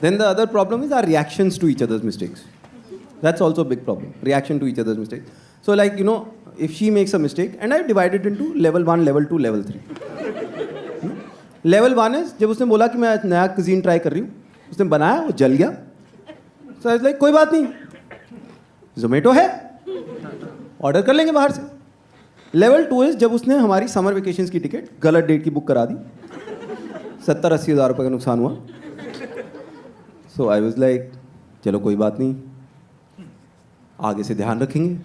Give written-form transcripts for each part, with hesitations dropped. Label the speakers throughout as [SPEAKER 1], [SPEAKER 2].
[SPEAKER 1] Then the other problem is our reactions to each other's mistakes. That's also a big problem. Reaction to each other's mistakes. So like, you know, if she makes a mistake, and I've divided into level 1, level 2, level 3. Level 1 is जब उसने बोला कि मैं नया cuisine try कर रही हूँ, उसने बनाया, वो जल गया. So I was like, कोई बात नहीं, Zomato है, ऑर्डर कर लेंगे बाहर से. लेवल 2 इज जब उसने हमारी समर वेकेशंस की टिकट गलत डेट की बुक करा दी, 70-80 हज़ार रुपये का नुकसान हुआ. सो आई वाज लाइक, चलो कोई बात नहीं, आगे से ध्यान रखेंगे.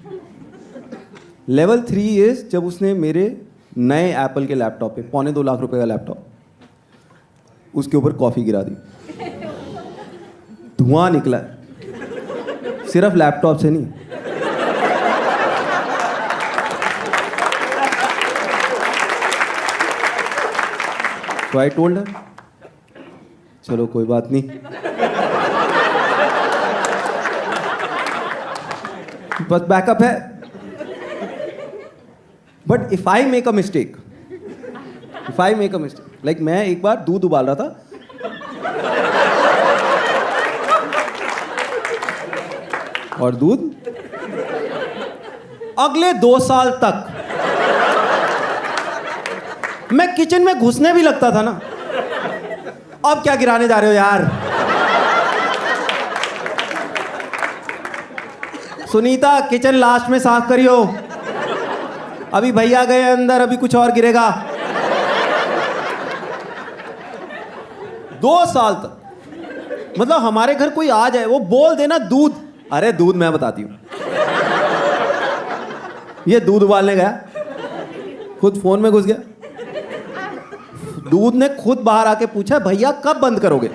[SPEAKER 1] लेवल 3 इज जब उसने मेरे नए एप्पल के लैपटॉप पे, 2.25 लाख रुपए का लैपटॉप, उसके ऊपर कॉफ़ी गिरा दी. धुआं निकला, सिर्फ लैपटॉप से नहीं. So I told her, चलो कोई बात नहीं, बस बैकअप है. But if I make a mistake, like मैं एक बार दूध उबाल रहा था, और दूध अगले 2 साल तक मैं किचन में घुसने भी लगता था ना. अब क्या गिराने जा रहे हो यार? सुनीता, किचन लास्ट में साफ करियो, अभी भैया गए अंदर, अभी कुछ और गिरेगा. 2 साल तक, मतलब हमारे घर कोई आ जाए, वो बोल देना दूध, अरे दूध मैं बताती हूँ. ये दूध उबालने गया, खुद फोन में घुस गया. दूध ने खुद बाहर आके पूछा, भैया कब बंद करोगे?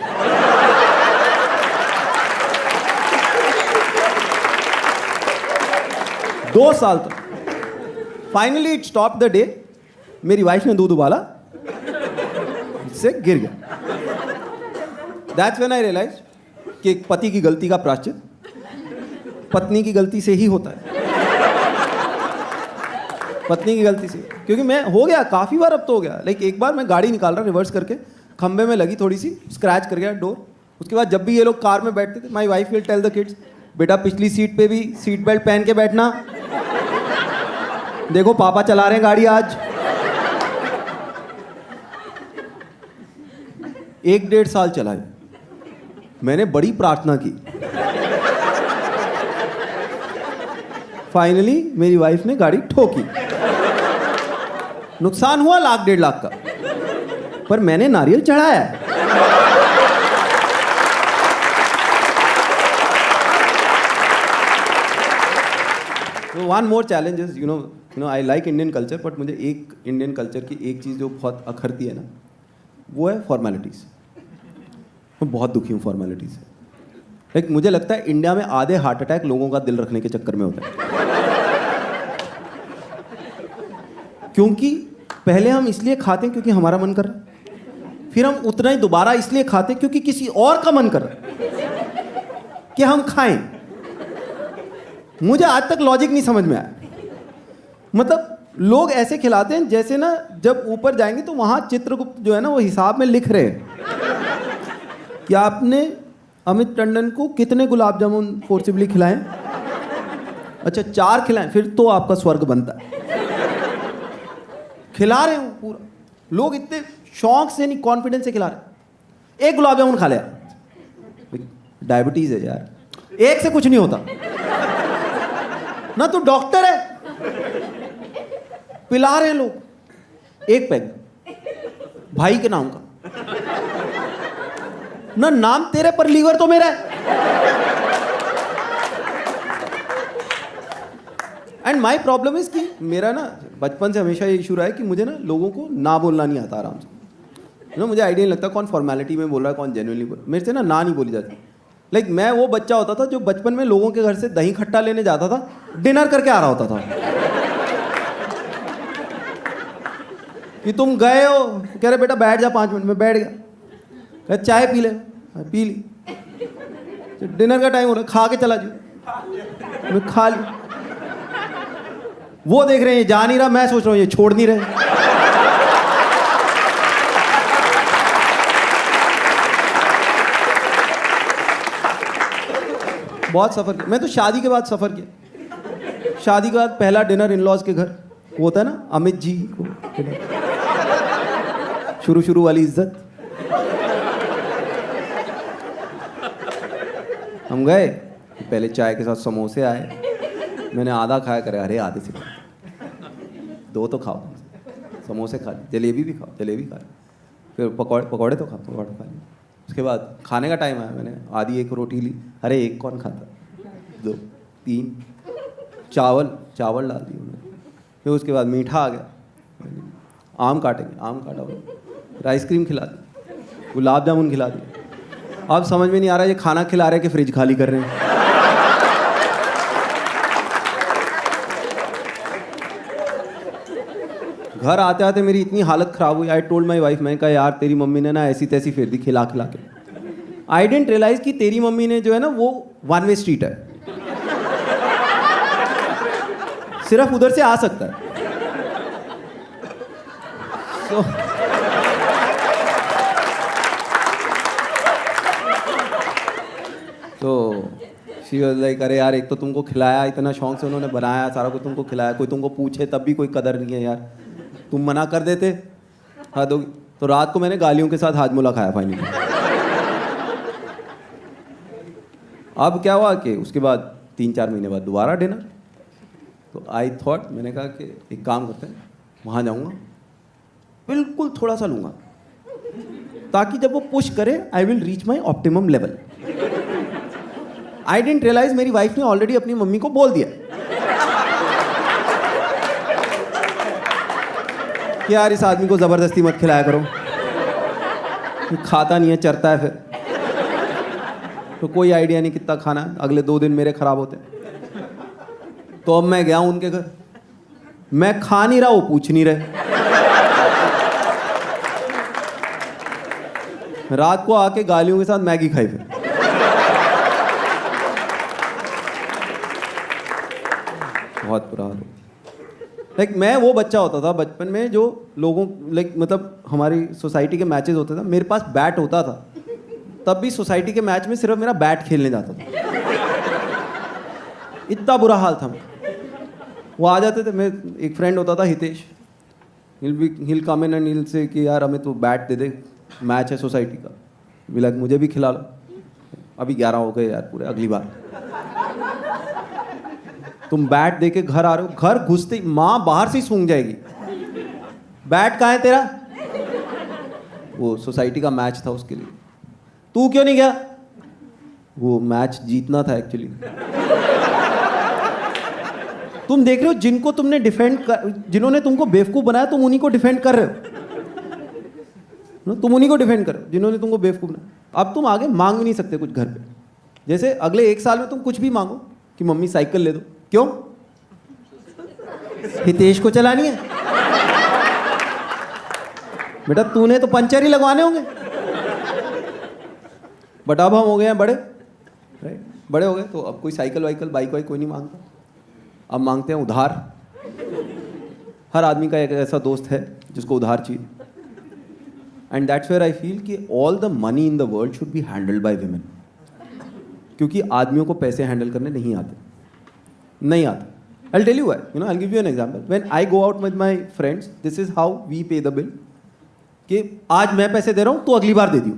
[SPEAKER 1] दो साल तक. Finally it stop the day. मेरी वाइफ ने दूध उबाला, इससे गिर गया. दैट्स व्हेन आई रियलाइज कि एक पति की गलती का प्रायश्चित पत्नी की गलती से ही होता है. पत्नी की गलती से, क्योंकि मैं हो गया काफ़ी बार, अब तो हो गया. लाइक एक बार मैं गाड़ी निकाल रहा, रिवर्स करके खंबे में लगी, थोड़ी सी स्क्रैच कर गया डोर. उसके बाद जब भी ये लोग कार में बैठते थे, my wife will tell the kids, बेटा पिछली सीट पे भी सीट बेल्ट पहन के बैठना, देखो पापा चला रहे हैं गाड़ी आज. 1-1.5 साल चला. मैंने बड़ी प्रार्थना की. फाइनली मेरी वाइफ ने गाड़ी ठोकी. नुकसान हुआ 1-1.5 लाख का, पर मैंने नारियल चढ़ाया. One more challenge is, you know I like Indian culture, but मुझे एक इंडियन कल्चर की एक चीज़ जो बहुत अखरती है ना, वो है फॉर्मेलिटीज़. मैं बहुत दुखी हूँ फॉर्मेलिटीज़ से. लाइक मुझे लगता है इंडिया में आधे हार्ट अटैक लोगों का दिल रखने के चक्कर में होता है. क्योंकि पहले हम इसलिए खाते हैं क्योंकि हमारा मन कर रहा है, फिर हम उतना ही दोबारा इसलिए खाते हैं क्योंकि किसी और का मन कर रहा है कि हम खाएं. मुझे आज तक लॉजिक नहीं समझ में आया. मतलब लोग ऐसे खिलाते हैं जैसे ना, जब ऊपर जाएंगे तो वहां चित्रगुप्त जो है ना, वो हिसाब में लिख रहे हैं कि आपने अमित टंडन को कितने गुलाब जामुन फोर्सिबली खिलाएं. अच्छा 4 खिलाएं, फिर तो आपका स्वर्ग बनता है. खिला रहे हो पूरा. लोग इतने शौक से नहीं, कॉन्फिडेंस से खिला रहे. 1 गुलाब जामुन खा लिया, डायबिटीज है यार, 1 से कुछ नहीं होता ना. तू डॉक्टर है, पिला रहे हैं लोग 1 पैग भाई के नाम का. ना नाम तेरे पर, लीवर तो मेरा है. एंड माई प्रॉब्लम इज कि मेरा ना बचपन से हमेशा ये इशू रहा है कि मुझे ना लोगों को ना बोलना नहीं आता आराम से. मुझे आइडिया नहीं लगता कौन फॉर्मेलिटी में बोल रहा है, कौन जेन्युइनली बोल रहा है. मेरे से ना नहीं बोली जाती. लाइक मैं वो बच्चा होता था जो बचपन में लोगों के घर से दही खट्टा लेने जाता था, डिनर करके आ रहा होता था. कि तुम गए हो, कह रहे बेटा बैठ जा 5 मिनट में. बैठ गया, कह चाय पी ले, पी ली. डिनर का टाइम हो रहा है, खा के चला जाओ. मैं खा ली. वो देख रहे हैं ये जा नहीं रहा, मैं सोच रहा हूँ ये छोड़ नहीं रहे. बहुत सफ़र किया। मैं तो शादी के बाद सफ़र किया। शादी के बाद पहला डिनर इन लॉज के घर, वो होता है ना अमित जी को शुरू वाली इज्जत। हम गए, पहले चाय के साथ समोसे आए, मैंने आधा खाया, करे अरे आधे से दो तो खाओ, समोसे खा लिए, जलेबी भी खाओ, जलेबी खा ली, फिर पकौड़े तो खाओ, पकौड़े खा लिए। उसके बाद खाने का टाइम आया, मैंने आधी एक रोटी ली, अरे एक कौन खाता, 2 3 चावल डाल दिए उन्होंने। फिर उसके बाद मीठा आ गया, आम काटेंगे, आम काटा, फिर आइसक्रीम खिला दी, गुलाब जामुन खिला दिए। अब समझ में नहीं आ रहा ये खाना खिला रहे हैं कि फ्रिज खाली कर रहे हैं। घर आते आते मेरी इतनी हालत ख़राब हुई। आई टोल्ड माई वाइफ, मैं कहा यार तेरी मम्मी ने ना ऐसी तैसी फिर दी खिला के। आई डेंट रियलाइज कि तेरी मम्मी ने जो है ना वो वन वे स्ट्रीट है, सिर्फ उधर से आ सकता है। तो शी वाज लाइक अरे यार एक तो तुमको खिलाया, इतना शौक से उन्होंने बनाया, सारा कुछ तुमको खिलाया, कोई तुमको पूछे तब भी कोई कदर नहीं है यार, तुम मना कर देते। हाँ तो रात को मैंने गालियों के साथ हाजमोला खाया फाइनली। अब क्या हुआ कि उसके बाद 3-4 महीने बाद दोबारा डिनर। तो आई थॉट, मैंने कहा कि एक काम करते हैं, वहाँ जाऊँगा, बिल्कुल थोड़ा सा लूँगा, ताकि जब वो पुश करे I will reach my optimum level. I didn't realise मेरी वाइफ ने ऑलरेडी अपनी मम्मी को बोल दिया कि यार इस आदमी को ज़बरदस्ती मत खिलाया करो, खाता नहीं है, चरता है फिर। तो कोई आइडिया नहीं कितना खाना है, अगले 2 दिन मेरे ख़राब होते हैं। तो अब मैं गया हूँ उनके घर, मैं खा नहीं रहा, वो पूछ नहीं रहे। रात को आके गालियों के साथ मैगी खाई फिर। बहुत बुरा हाल। लाइक मैं वो बच्चा होता था बचपन में जो लोगों मतलब हमारी सोसाइटी के मैचेस होते थे, मेरे पास बैट होता था, तब भी सोसाइटी के मैच में सिर्फ मेरा बैट खेलने जाता था। इतना बुरा हाल था। वो आ जाते थे, मैं एक फ्रेंड होता था हितेश, हिल कम इन एंड हिल से कि यार हमें तो बैट दे दे, मैच है सोसाइटी का, मिला मुझे भी खिला लो। अभी 11 हो गए यार पूरे, अगली बार तुम बैट दे के घर आ रहे हो, घर घुसते माँ बाहर से ही सूंघ जाएगी, बैट कहाँ है तेरा? वो सोसाइटी का मैच था उसके लिए। तू क्यों नहीं गया? वो मैच जीतना था एक्चुअली। तुम देख रहे हो जिनको तुमने जिन्होंने तुमको बेवकूफ बनाया, तुम उन्हीं को डिफेंड कर रहे हो। तुम उन्हीं को डिफेंड करो जिन्होंने तुमको बेवकूफ बनाया। अब तुम आगे मांग भी नहीं सकते कुछ घर पे। जैसे अगले 1 साल में तुम कुछ भी मांगो कि मम्मी साइकिल ले दो, क्यों? हितेश को चलानी है। बेटा तूने तो पंचर ही लगवाने होंगे। बट अब हम हो गए हैं बड़े, बड़े हो गए, तो अब कोई साइकिल वाइकल बाइक वाइक कोई नहीं मांगता, अब मांगते हैं उधार। हर आदमी का एक ऐसा दोस्त है जिसको उधार चाहिए। And that's where I feel कि all the money in the world should be handled by women, क्योंकि आदमियों को पैसे हैंडल करने नहीं आते। I'll tell you why. I'll give you an example. When I go out with my friends, this is how we pay the bill. कि आज मैं पैसे दे रहा हूँ तो अगली बार दे दियो।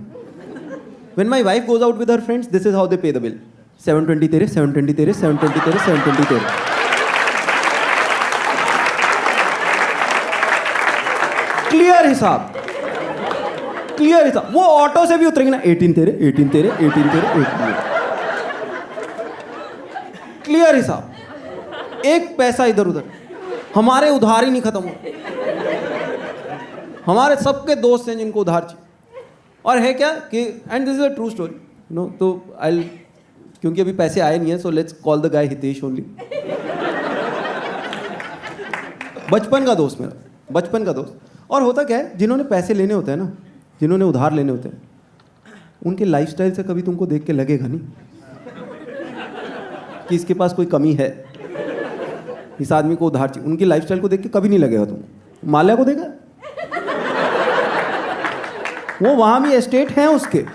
[SPEAKER 1] When my wife goes out with her friends, this is how they pay the bill. 720 तेरे, 720 तेरे, 720 तेरे, 720 तेरे। क्लियर हिसाब। वो ऑटो से भी उतरेंगे ना, 18 तेरे, 18 तेरे, 18 तेरे, 18 तेरे। क्लियर हिसाब, एक पैसा इधर उधर। हमारे उधार ही नहीं खत्म हो। हमारे सबके दोस्त हैं जिनको उधार चाहिए। और है क्या कि and this is a true story, तो क्योंकि अभी पैसे आए नहीं है, so let's call the guy Hitesh only. बचपन का दोस्त मेरा, बचपन का दोस्त। और होता क्या है, जिन्होंने पैसे लेने होते हैं ना, जिन्होंने उधार लेने होते हैं, उनके लाइफस्टाइल से कभी तुमको देख के लगेगा नहीं कि इसके पास कोई कमी है, इस आदमी को उधार चाहिए। उनकी लाइफस्टाइल को देख के कभी नहीं लगेगा तुमको। माल्या को देखा, वो वहां भी एस्टेट है उसके,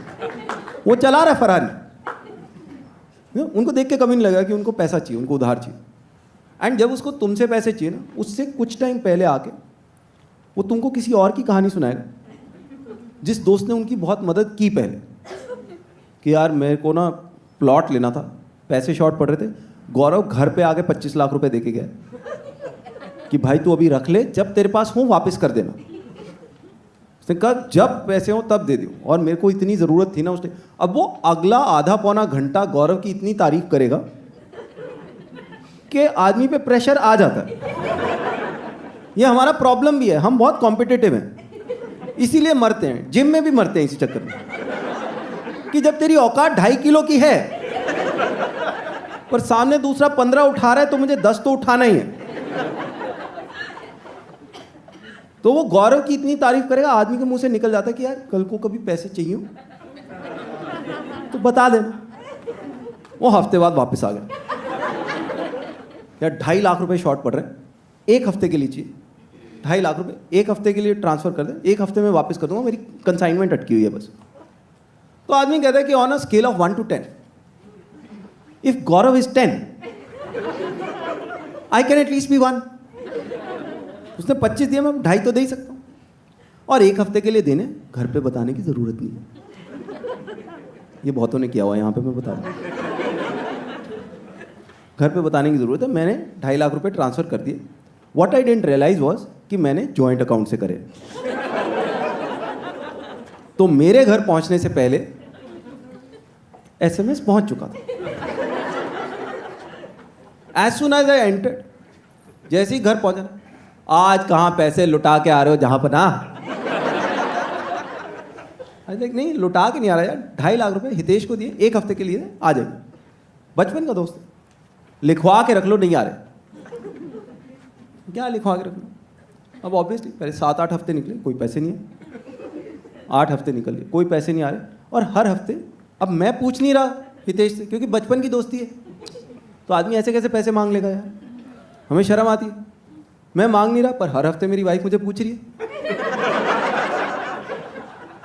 [SPEAKER 1] वो चला रहा फरारी। उनको देख के कभी नहीं लगा कि उनको पैसा चाहिए, उनको उधार चाहिए। एंड जब उसको तुमसे पैसे चाहिए ना, उससे कुछ टाइम पहले आके वो तुमको किसी और की कहानी सुनाएगा, जिस दोस्त ने उनकी बहुत मदद की पहले, कि यार मेरे को ना प्लॉट लेना था, पैसे शॉर्ट पड़ रहे थे, गौरव घर पे आके 25 लाख रुपए दे के गया कि भाई तू अभी रख ले, जब तेरे पास हो वापस कर देना। उसने कहा जब पैसे हो तब दे दियो, और मेरे को इतनी ज़रूरत थी ना उसने। अब वो अगला आधा पौना घंटा गौरव की इतनी तारीफ करेगा कि आदमी पे प्रेशर आ जाता है। ये हमारा प्रॉब्लम भी है, हम बहुत कॉम्पिटिटिव हैं, इसीलिए मरते हैं, जिम में भी मरते हैं इसी चक्कर में, कि जब तेरी औकात 2.5 किलो की है पर सामने दूसरा 15 उठा रहा है तो मुझे 10 तो उठाना ही है। तो वो गौरव की इतनी तारीफ करेगा, आदमी के मुंह से निकल जाता है कि यार कल को कभी पैसे चाहिए तो बता देना। वो हफ्ते बाद वापस आ गया, यार 2.5 लाख रुपए शॉर्ट पड़ रहे हैं, 1 हफ्ते के लिए चाहिए, 2.5 लाख रुपए 1 हफ्ते के लिए ट्रांसफर कर दे, 1 हफ्ते में वापस कर दूंगा, मेरी कंसाइनमेंट अटकी हुई है बस। तो आदमी कहता है कि on a scale of 1 to 10, if Gaurav is 10, I can at least be 1। उसने 25 दिया, मैं 2.5 तो दे ही सकता हूँ, और 1 हफ्ते के लिए देने, घर पे बताने की ज़रूरत नहीं है। ये बहुतों ने किया हुआ है यहाँ पे, मैं बता रहा हूँ, घर पे बताने की ज़रूरत है। मैंने 2.5 लाख रुपए ट्रांसफ़र कर दिए। What I didn't realise was कि मैंने जॉइंट अकाउंट से करे। तो मेरे घर पहुँचने से पहले SMS पहुँच चुका था। As soon as I entered, जैसे ही घर पहुँचा, आज कहाँ पैसे लुटा के आ रहे हो जहाँ पर ना। देख नहीं, लुटा के नहीं आ रहा यार, 2.5 लाख रुपए हितेश को दिए, 1 हफ्ते के लिए आ जाएंगे, बचपन का दोस्त, लिखवा के रख लो, नहीं आ रहे, क्या लिखवा के रख लो। अब ऑब्वियसली पहले 7-8 हफ्ते निकले, कोई पैसे नहीं है, 8 हफ्ते निकल गए, कोई पैसे नहीं आ रहे, और हर हफ्ते अब मैं पूछ नहीं रहा हितेश से, क्योंकि बचपन की दोस्ती है, तो आदमी ऐसे कैसे पैसे मांग लेगा यार, हमें शर्म आती है। मैं मांग नहीं रहा, पर हर हफ्ते मेरी वाइफ मुझे पूछ रही है।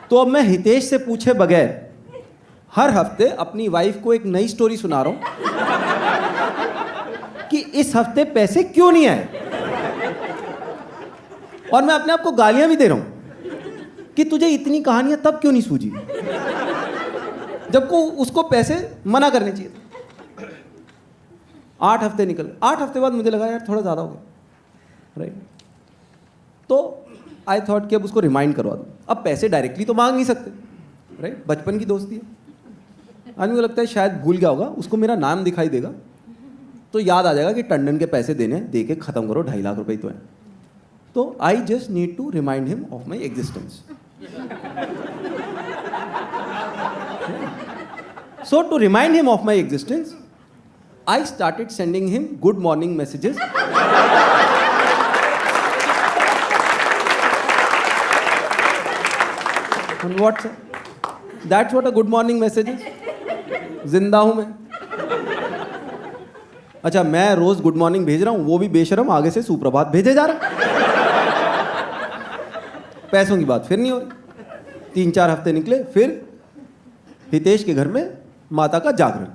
[SPEAKER 1] तो अब मैं हितेश से पूछे बगैर हर हफ्ते अपनी वाइफ को एक नई स्टोरी सुना रहा हूं कि इस हफ्ते पैसे क्यों नहीं आए, और मैं अपने आप को गालियां भी दे रहा हूं कि तुझे इतनी कहानियां तब क्यों नहीं सूझी, जबको उसको पैसे मना करने चाहिए थे। 8 हफ्ते निकल गए, 8 हफ्ते बाद मुझे लगा यार थोड़ा ज़्यादा हो गया, राइट। तो आई थॉट कि अब उसको रिमाइंड करवा दूँ। अब पैसे डायरेक्टली तो मांग नहीं सकते, राइट, बचपन की दोस्ती है। आदमी को लगता है शायद भूल गया होगा, उसको मेरा नाम दिखाई देगा तो याद आ जाएगा कि टंडन के पैसे देने, दे के ख़त्म करो, 2.5 लाख रुपए ही तो है। तो I just need to remind him of my existence. So to remind him of my existence, I started sending him good morning messages. On WhatsApp. That's what a good morning message is. जिंदा हूं मैं। अच्छा, मैं रोज good morning भेज रहा हूं, वो भी बेशरम आगे से सुप्रभात भेजे जा रहा। पैसों की बात फिर नहीं हो रही। 3-4 हफ्ते निकले, फिर हितेश के घर में माता का जागरण।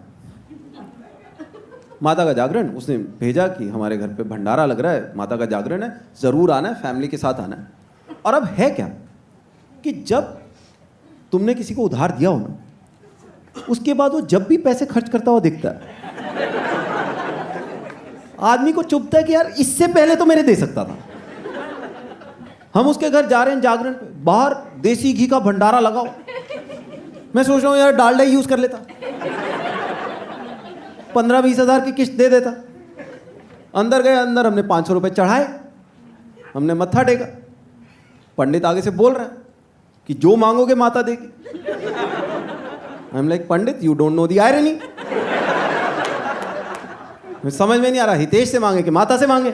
[SPEAKER 1] माता का जागरण उसने भेजा कि हमारे घर पे भंडारा लग रहा है, माता का जागरण है, ज़रूर आना है, फैमिली के साथ आना है। और अब है क्या कि जब तुमने किसी को उधार दिया हो ना, उसके बाद वो जब भी पैसे खर्च करता हुआ दिखता है, आदमी को चुभता है कि यार इससे पहले तो मेरे दे सकता था। हम उसके घर जा रहे हैं जागरण पे, बाहर देसी घी का भंडारा लगाओ। मैं सोच रहा हूँ यार डालडा यूज कर लेता, 15-20 हज़ार की किस्त दे देता। अंदर गए, अंदर हमने 500 रुपये चढ़ाए, हमने मत्था टेका। पंडित आगे से बोल रहा है कि जो मांगोगे माता देगी। I am like, Pandit you don't know the irony. समझ में नहीं आ रहा हितेश से मांगे कि माता से मांगे।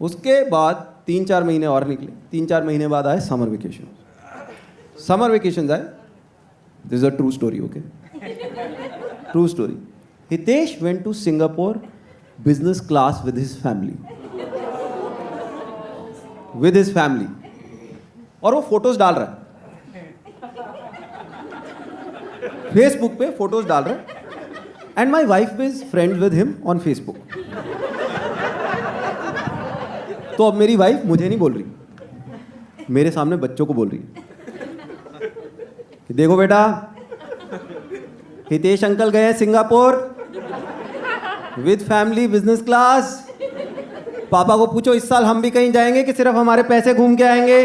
[SPEAKER 1] उसके बाद 3-4 महीने और निकले। 3-4 महीने बाद आए समर वेकेशन। समर वेकेशन आए, this is a true story, okay, true story. Hitesh went to Singapore business class with his family, और वो फोटोज डाल रहा है फेसबुक पे फोटोज डाल रहा है and my wife is friend with him on Facebook. तो अब मेरी वाइफ मुझे नहीं बोल रही, मेरे सामने बच्चों को बोल रही है कि देखो बेटा, हितेश अंकल गए हैं Singapore with family business class. पापा को पूछो इस साल हम भी कहीं जाएंगे कि सिर्फ हमारे पैसे घूम के आएंगे।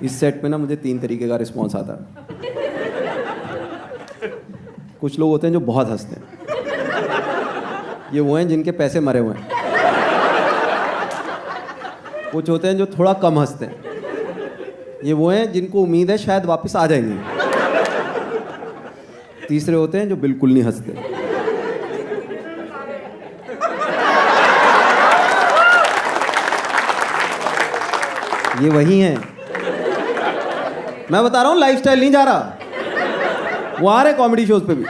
[SPEAKER 1] इस सेट में ना मुझे 3 तरीके का रिस्पॉन्स आता है। कुछ लोग होते हैं जो बहुत हंसते हैं, ये वो हैं जिनके पैसे मरे हुए हैं। कुछ होते हैं जो थोड़ा कम हंसते हैं, ये वो हैं जिनको उम्मीद है शायद वापस आ जाएंगे। तीसरे होते हैं जो बिल्कुल नहीं हंसते। ये वही हैं, मैं बता रहा हूं, लाइफस्टाइल नहीं जा रहा, वो आ रहे कॉमेडी शोज पे भी।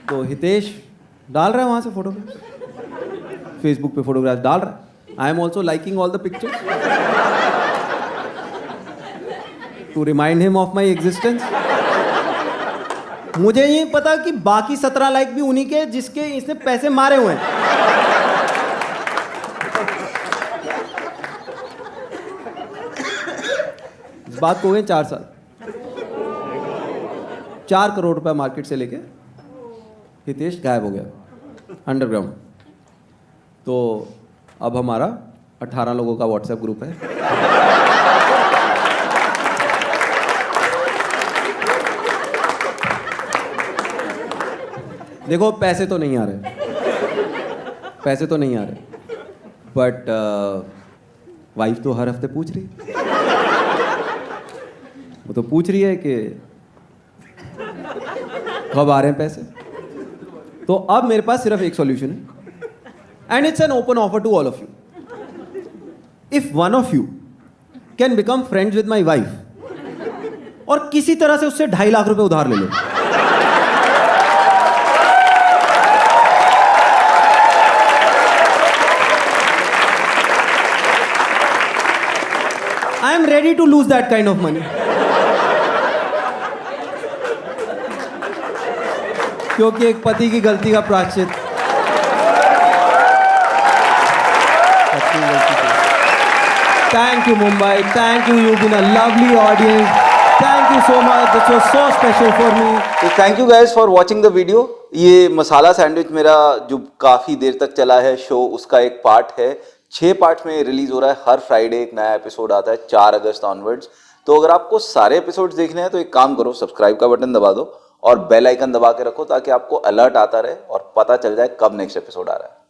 [SPEAKER 1] तो हितेश डाल रहा है वहां से फोटोग्राफ, फेसबुक पे फोटोग्राफ डाल रहा है। I am also liking all the pictures to remind him of my existence. मुझे ये पता कि बाकी 17 लाइक भी उन्हीं के जिसके इसने पैसे मारे हुए हैं। इस बात को हो गए 4 साल। 4 करोड़ रुपया मार्केट से लेके हितेश गायब हो गया अंडरग्राउंड। तो अब हमारा 18 लोगों का व्हाट्सएप ग्रुप है। देखो पैसे तो नहीं आ रहे, पैसे तो नहीं आ रहे, बट वाइफ तो हर हफ्ते पूछ रही, वो तो पूछ रही है कि कब आ रहे हैं पैसे। तो अब मेरे पास सिर्फ एक सॉल्यूशन है and it's an open offer to all of you. If one of you can become friends with my wife और किसी तरह से उससे 2.5 लाख रुपए उधार ले लो, I am ready to lose that kind of money. क्योंकि एक पति की गलती का प्रायश्चित। Thank you Mumbai, thank you, you've been a lovely audience. Thank you so much, this was so special for me. So thank you guys for watching the video. ये मसाला sandwich मेरा जो काफ़ी देर तक चला है शो, उसका एक पार्ट है। 6 पार्ट में रिलीज हो रहा है। हर फ्राइडे एक नया एपिसोड आता है 4 अगस्त ऑनवर्ड्स। तो अगर आपको सारे एपिसोड्स देखने हैं तो एक काम करो, सब्सक्राइब का बटन दबा दो और बेल आइकन दबा के रखो ताकि आपको अलर्ट आता रहे और पता चल जाए कब नेक्स्ट एपिसोड आ रहा है।